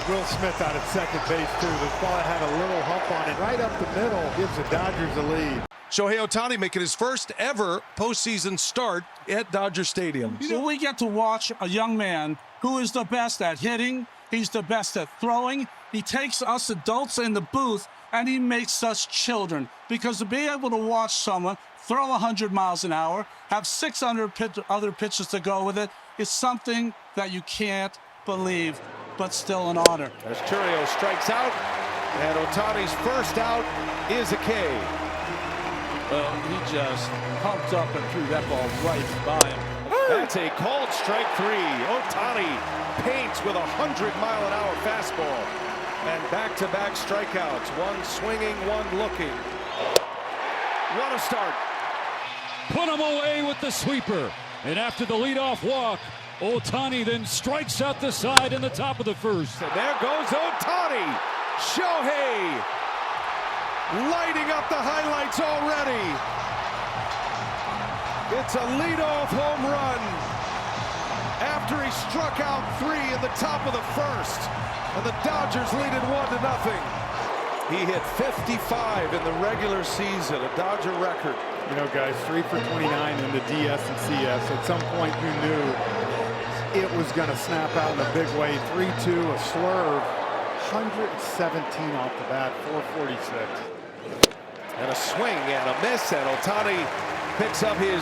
Will Smith out at second base, too. The ball had a little hump on it. Right up the middle gives the Dodgers a lead. Shohei Ohtani making his first ever postseason start at Dodger Stadium. So we get to watch a young man who is the best at hitting. He's the best at throwing. He takes us adults in the booth and he makes us children. Because to be able to watch someone throw 100 miles an hour, have 600 other pitches to go with it, is something that you can't believe, but still an honor. As Churios strikes out, and Ohtani's first out is a K. Well, he just pumped up and threw that ball right by him. That's a called strike 3. Ohtani paints with 100-mile-an-hour fastball. And back-to-back strikeouts. One swinging, one looking. What a start. Put him away with the sweeper. And after the leadoff walk, Ohtani then strikes out the side in the top of the first. And there goes Ohtani. Shohei lighting up the highlights already. It's a leadoff home run after he struck out 3 in the top of the first, and the Dodgers lead it 1-0. He hit 55 in the regular season, a Dodger record. You know, guys, 3 for 29 in the DS and CS. At some point, you knew it was going to snap out in a big way. 3-2, a slurve, 117 off the bat, 446. And a swing and a miss, and Ohtani picks up his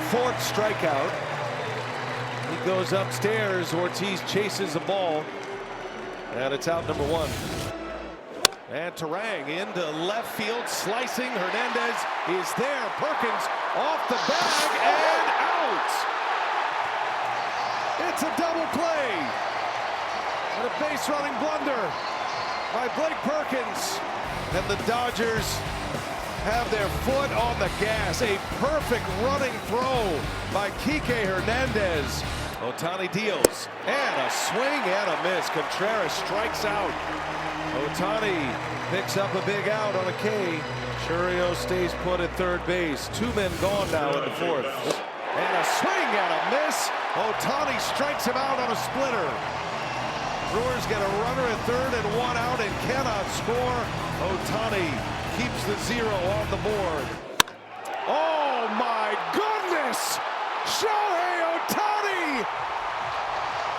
4th strikeout. He goes upstairs. Ortiz chases the ball, and it's out number 1. And Terang into left field, slicing. Hernandez is there. Perkins off the bag and out. It's a double play. And a base running blunder by Blake Perkins. And the Dodgers have their foot on the gas. A perfect running throw by Kike Hernandez. Ohtani deals, and a swing and a miss. Contreras strikes out. Ohtani picks up a big out on a K. Churio stays put at third base. 2 men gone now in the 4th. And a swing and a miss. Ohtani strikes him out on a splitter. Brewers get a runner at third and 1 out and cannot score. Ohtani keeps the 0 on the board. Oh my goodness! Shohei Ohtani!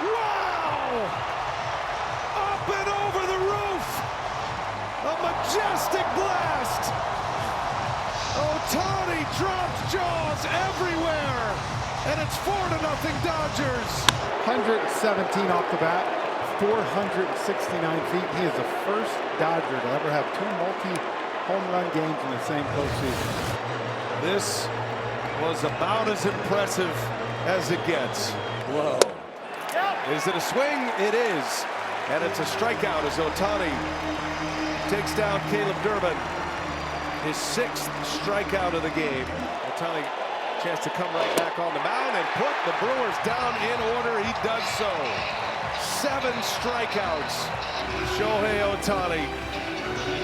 Wow! Up and over the roof! A majestic blast! Ohtani drops jaws everywhere! And it's 4-0 Dodgers! 117 off the bat, 469 feet. He is the first Dodger to ever have 2 multi-home run games in the same postseason. This was about as impressive as it gets. Whoa. Is it a swing? It is. And it's a strikeout as Ohtani takes down Caleb Durbin. His 6th strikeout of the game. Ohtani chance to come right back on the mound and put the Brewers down in order. He does so. 7 strikeouts. Shohei Ohtani.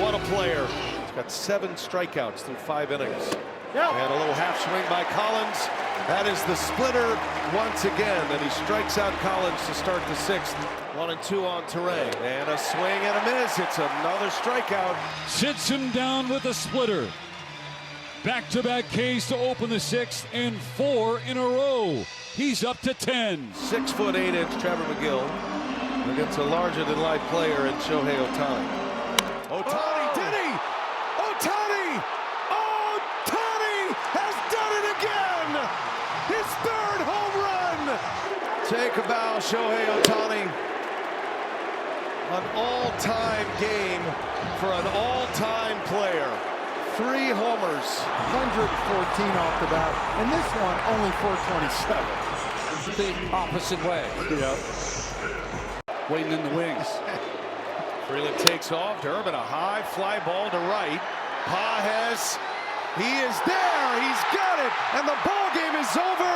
What a player. He's got 7 strikeouts through 5 innings. And a little half swing by Collins. That is the splitter once again. And he strikes out Collins to start the 6th. 1-2 on Terang. And a swing and a miss. It's another strikeout. Sits him down with a splitter. Back-to-back Ks to open the 6th and 4 in a row. He's up to 10. 6'8" Trevor McGill against a larger-than-life player in Shohei Ohtani. Ohtani, did he? Ohtani! Ohtani has done it again! His 3rd home run! Take a bow, Shohei Ohtani. An all-time game for an all-time player. 3 homers. 114 off the bat, and this one only 427. The opposite way. Yep. Waiting in the wings. Freeland takes off. Durbin, a high fly ball to right. Pages, he is there. He's got it, and the ball game is over.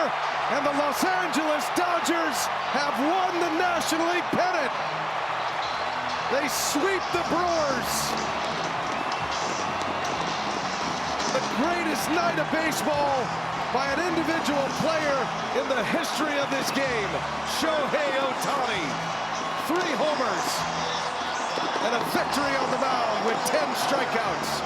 And the Los Angeles Dodgers have won the National League pennant. They sweep the Brewers. The greatest night of baseball by an individual player in the history of this game. Shohei Ohtani. 3 homers and a victory on the mound with 10 strikeouts.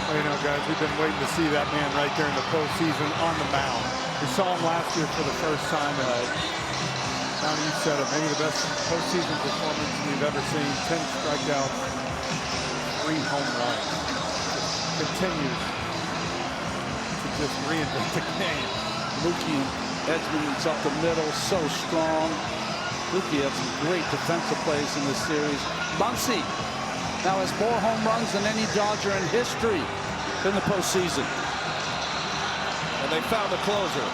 Well, you know, guys, we've been waiting to see that man right there in the postseason on the mound. We saw him last year for the first time. Now you said it, maybe the best postseason performance we've ever seen. 10 strikeouts, 3 home runs. Just continues to just reinvent the game. Mookie Edmonds up the middle, so strong. Mookie had some great defensive plays in this series. Muncy now has more home runs than any Dodger in history in the postseason. And they found the closer.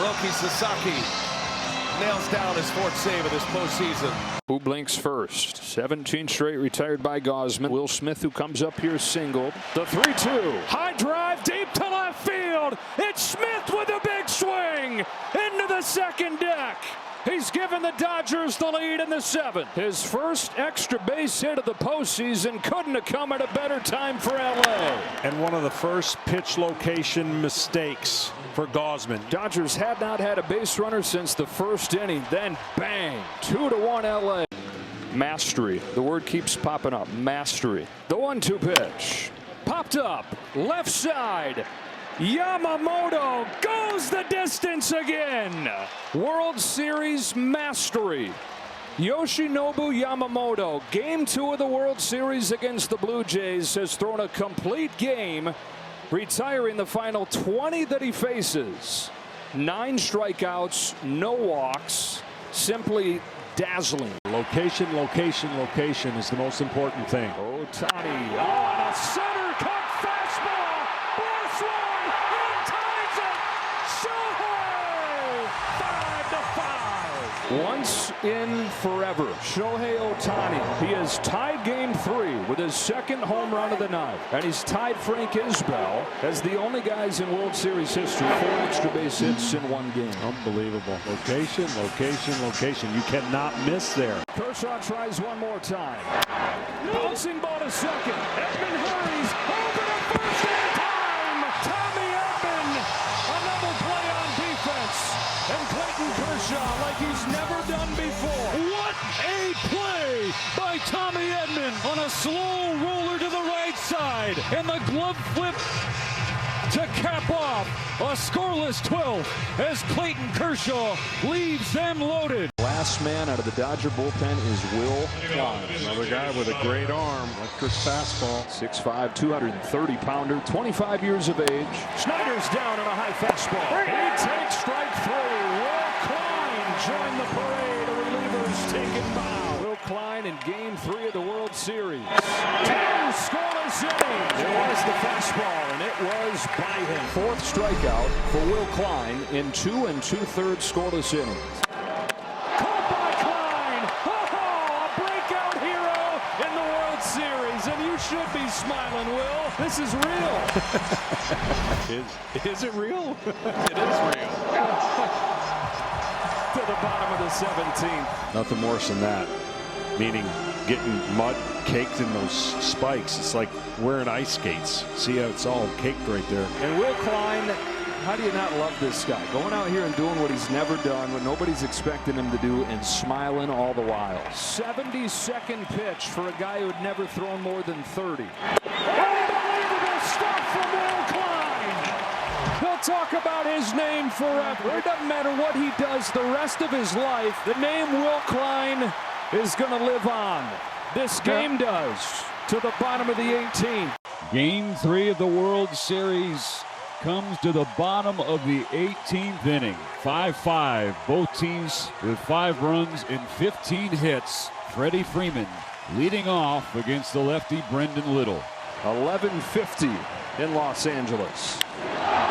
Roki Sasaki nails down his 4th save of this postseason. Who blinks first? 17 straight retired by Gausman. Will Smith, who comes up here singled. The 3-2. High drive deep to left field. It's Smith with a big swing into the second deck. He's given the Dodgers the lead in the 7th. His first extra base hit of the postseason couldn't have come at a better time for LA. And one of the first pitch location mistakes for Gausman. Dodgers had not had a base runner since the first inning. Then bang, 2-1 LA. Mastery. The word keeps popping up. Mastery. The 1-2 pitch. Popped up. Left side. Yamamoto goes the distance again. World Series mastery. Yoshinobu Yamamoto, Game 2 of the World Series against the Blue Jays, has thrown a complete game, retiring the final 20 that he faces. 9 strikeouts, no walks, simply dazzling. Location, location, location is the most important thing. Ohtani on a center cut fastball. Blast one and ties it. Shohei 5-5. Once in forever, Shohei Ohtani. He has tied Game 3 with his 2nd home run of the night. And he's tied Frank Isbell as the only guys in World Series history 4 extra base hits in one game. Unbelievable. Location, location, location. You cannot miss there. Kershaw tries one more time. Bouncing ball to second. Edman hurries. Over to first in time. Tommy Edman. Another play on defense. And Clayton Kershaw like he's never done before. What a play by Tommy Edman on a slow roller to the right side. And the glove flip to cap off a scoreless 12th as Clayton Kershaw leaves them loaded. Last man out of the Dodger bullpen is Will Klein. Another guy with a great arm. Electric fastball. 6'5", 230-pounder, 25 years of age. Schneider's down on a high fastball. He takes strike 3. Will Klein joined the parade. The relievers taking bow. Will Klein in Game 3 of the World Series. 2 scoreless innings. It was the fastball, and it was by him. 4th strikeout for Will Klein in 2 2/3 scoreless innings. And you should be smiling, Will. This is real. Is it real? It is real. To the bottom of the 17th. Nothing worse than that. Meaning getting mud caked in those spikes. It's like wearing ice skates. See how it's all caked right there. And Will Klein, how do you not love this guy? Going out here and doing what he's never done, what nobody's expecting him to do, and smiling all the while. 72nd pitch for a guy who had never thrown more than 30. Unbelievable stuff from Will Klein. He'll talk about his name forever. It doesn't matter what he does the rest of his life. The name Will Klein is going to live on. This game does. To the bottom of the 18th. Game 3 of the World Series comes to the bottom of the 18th inning. 5-5, both teams with 5 runs and 15 hits. Freddie Freeman leading off against the lefty Brendan Little. 11:50 in Los Angeles.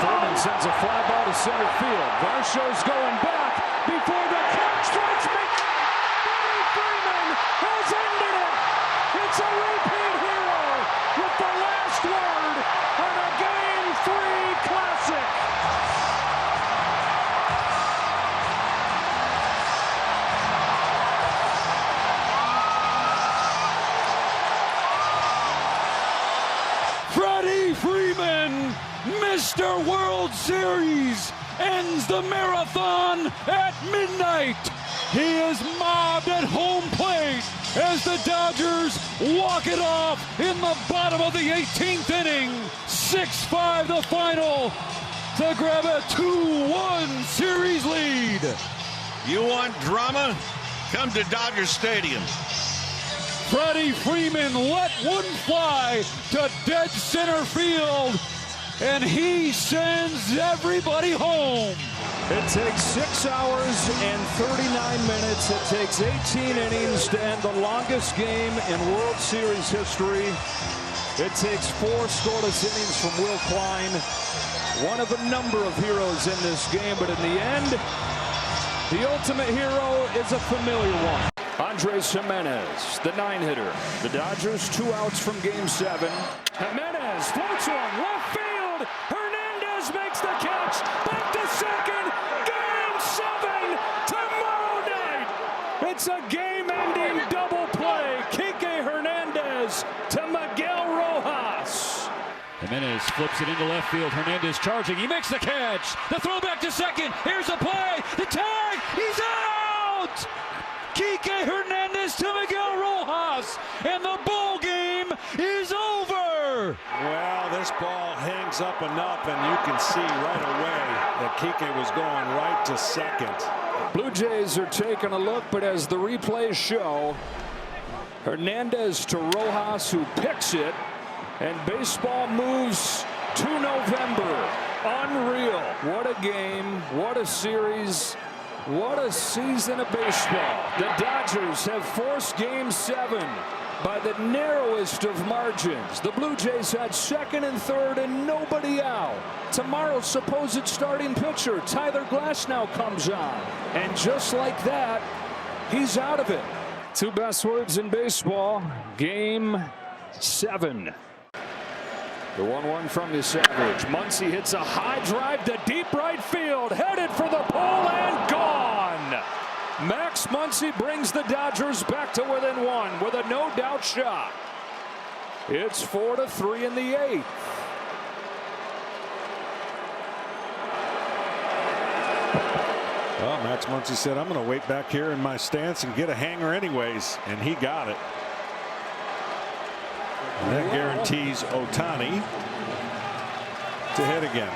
Freeman sends a fly ball to center field. Varsho's going back before the catch. Strikes me. Freddie Freeman has ended it. It's a repeat hero with the last word on a Game 3 classic. Freddie Freeman, Mr. World Series, ends the marathon at midnight. He is mobbed at home plate as the Dodgers walk it off in the bottom of the 18th inning. 6-5 the final to grab a 2-1 series lead. You want drama? Come to Dodger Stadium. Freddie Freeman let one fly to dead center field, and he sends everybody home. It takes 6 hours and 39 minutes. It takes 18 innings to end the longest game in World Series history. It takes 4 scoreless innings from Will Klein, one of a number of heroes in this game, but in the end, the ultimate hero is a familiar one. Andres Jimenez, the 9-hitter. The Dodgers 2 outs from Game 7. Jimenez floats one left field. Hernandez makes the catch. Back to second. Game 7 tomorrow night. It's a game-ending double play. Kike Hernandez to Miguel Rojas. Jimenez flips it into left field. Hernandez charging. He makes the catch. The throw back to second. Here's the play. The tag. He's out. Kike Hernandez to Miguel Rojas. And the ball game is over. Well, this ball hangs up enough, and you can see right away that Kike was going right to second. Blue Jays are taking a look, but as the replays show, Hernandez to Rojas, who picks it, and baseball moves to November. Unreal. What a game. What a series. What a season of baseball. The Dodgers have forced Game 7 by the narrowest of margins. The Blue Jays had second and third and nobody out. Tomorrow's supposed starting pitcher, Tyler Glasnow, comes on. And just like that, he's out of it. Two best words in baseball. Game 7. The 1-1 from the Savage. Muncy hits a high drive to deep right field. Headed for the pole and gone. Max Muncy brings the Dodgers back to within 1 with a no-doubt shot. It's 4-3 in the 8th. Well, Max Muncy said, I'm going to wait back here in my stance and get a hanger anyways. And he got it. And that guarantees Ohtani to hit again.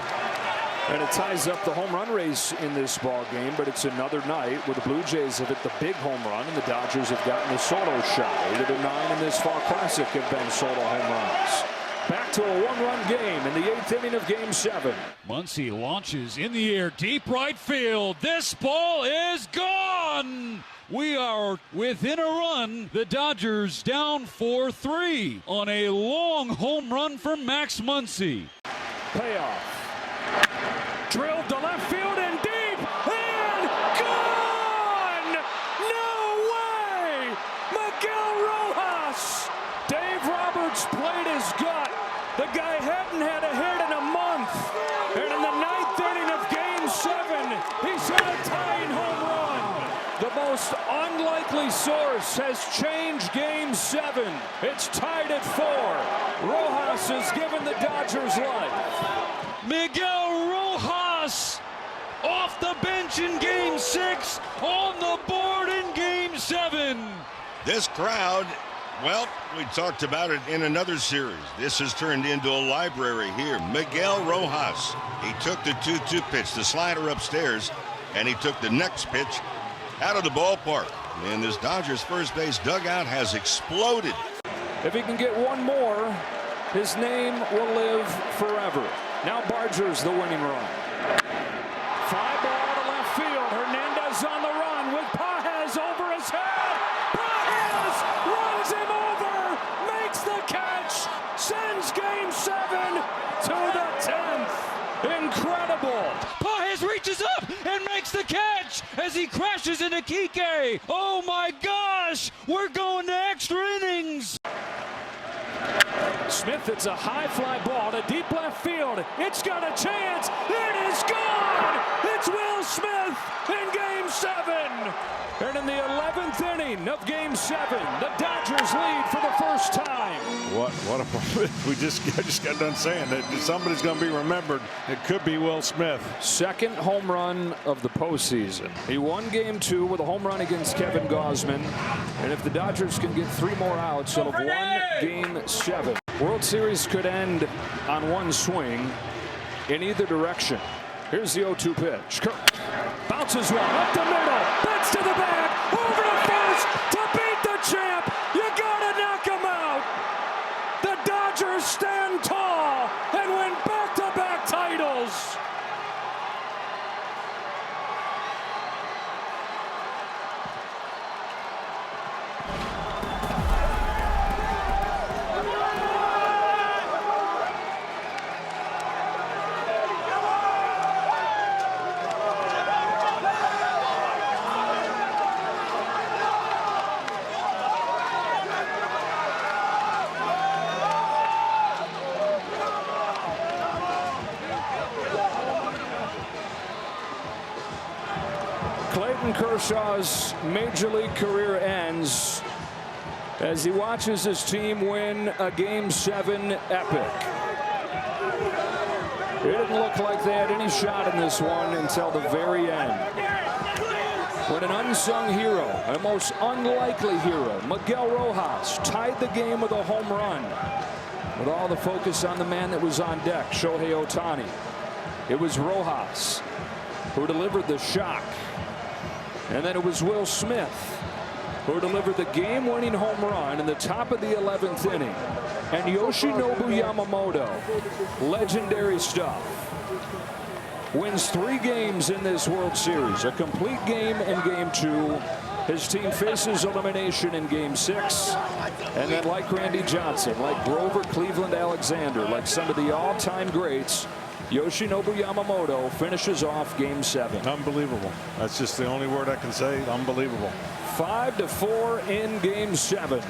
And it ties up the home run race in this ball game, but it's another night where the Blue Jays have hit the big home run and the Dodgers have gotten the Soto shot. 8 of the 9 in this Fall Classic have been Soto home runs. Back to a 1-run game in the 8th inning of Game 7. Muncy launches in the air, deep right field. This ball is gone. We are within a run. The Dodgers down 4-3 on a long home run from Max Muncy. Payoff. Drilled to left field and deep and gone! No way! Miguel Rojas! Dave Roberts played his gut. The guy hadn't had a hit in a month. And in the 9th inning of Game 7, he's hit a tying home run. The most unlikely source has changed Game 7. It's tied at 4. Rojas has given the Dodgers life. Miguel Rojas off the bench in Game 6, on the board in Game 7. This crowd, well, we talked about it in another series. This has turned into a library here. Miguel Rojas, he took the 2-2 pitch, the slider upstairs, and he took the next pitch out of the ballpark. And this Dodgers first base dugout has exploded. If he can get one more, his name will live forever. Now Barger's the winning run. Fly ball to left field. Hernandez on the run with Pages over his head. Pages runs him over, makes the catch, sends Game 7 to the 10th. Incredible. Pages reaches up and makes the catch as he crashes into Kike. Oh my gosh, we're going to extra innings. Smith hits a high fly ball to deep left field. It's got a chance. It is gone. It's Will Smith in Game 7. And in the 11th inning of Game 7, the Dodgers lead for the first time. What a I just got done saying that somebody's going to be remembered. It could be Will Smith. Second home run of the postseason. He won Game 2 with a home run against Kevin Gausman. And if the Dodgers can get 3 more outs, they'll have won Game 7. World Series could end on one swing in either direction. Here's the 0-2 pitch. Kirk bounces one up the middle. Bats to the back. Over to first to beat the champ. You gotta knock him out. The Dodgers stand tall and win back-to-back titles. Clayton Kershaw's major league career ends as he watches his team win a Game 7 epic. It didn't look like they had any shot in this one until the very end, when an unsung hero, a most unlikely hero, Miguel Rojas, tied the game with a home run. With all the focus on the man that was on deck, Shohei Ohtani, it was Rojas who delivered the shock. And then it was Will Smith who delivered the game-winning home run in the top of the 11th inning. And Yoshinobu Yamamoto, legendary stuff, wins 3 games in this World Series, a complete game in Game 2. His team faces elimination in Game 6. And then, like Randy Johnson, like Grover Cleveland Alexander, like some of the all-time greats, Yoshinobu Yamamoto finishes off Game 7. Unbelievable. That's just the only word I can say. Unbelievable. 5-4 in Game 7.